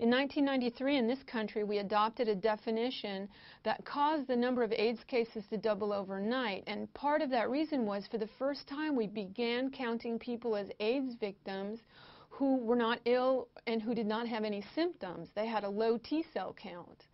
In 1993 in this country we adopted a definition that caused the number of AIDS cases to double overnight, and part of that reason was for the first time we began counting people as AIDS victims who were not ill and who did not have any symptoms. They had a low T-cell count.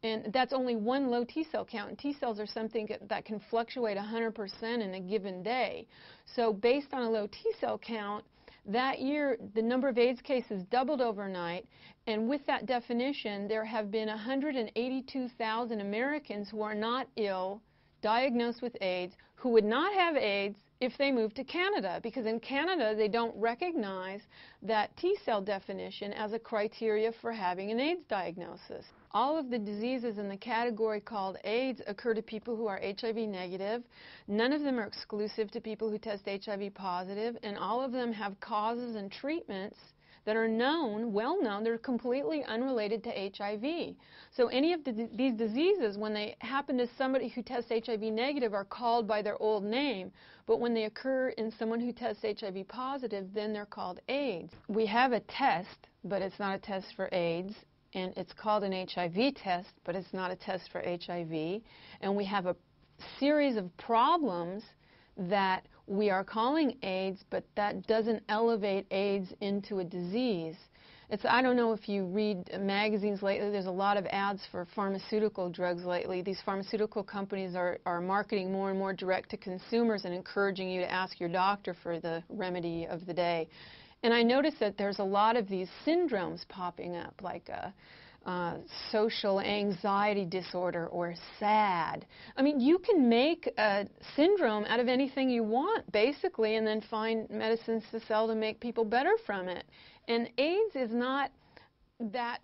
And that's only one low T-cell count. And T-cells are something that can fluctuate 100% in a given day. So based on a low T-cell count, that year the number of AIDS cases doubled overnight, and with that definition there have been 182,000 Americans who are not ill, diagnosed with AIDS, who would not have AIDS if they moved to Canada, because in Canada they don't recognize that T-cell definition as a criteria for having an AIDS diagnosis. All of the diseases in the category called AIDS occur to people who are HIV negative. None of them are exclusive to people who test HIV positive, and all of them have causes and treatments that are known, well known, they're completely unrelated to HIV. So any of these diseases, when they happen to somebody who tests HIV negative, are called by their old name, but when they occur in someone who tests HIV positive, then they're called AIDS. We have a test, but it's not a test for AIDS, and it's called an HIV test, but it's not a test for HIV, and we have a series of problems that we are calling AIDS, but that doesn't elevate AIDS into a disease. I don't know if you read magazines lately, there's a lot of ads for pharmaceutical drugs lately. These pharmaceutical companies are marketing more and more direct to consumers and encouraging you to ask your doctor for the remedy of the day. And I noticed that there's a lot of these syndromes popping up, like social anxiety disorder or SAD. I mean, you can make a syndrome out of anything you want, basically, and then find medicines to sell to make people better from it. And AIDS is not that,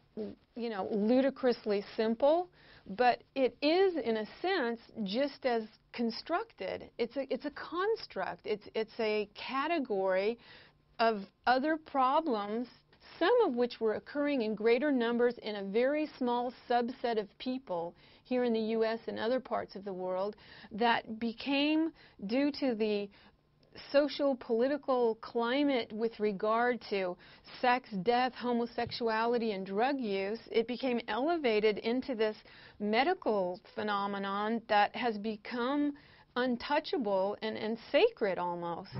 ludicrously simple, but it is, in a sense, just as constructed. It's a construct. It's a category of other problems, some of which were occurring in greater numbers in a very small subset of people here in the U.S. and other parts of the world, that became, due to the social political climate with regard to sex, death, homosexuality, and drug use, it became elevated into this medical phenomenon that has become untouchable and sacred almost.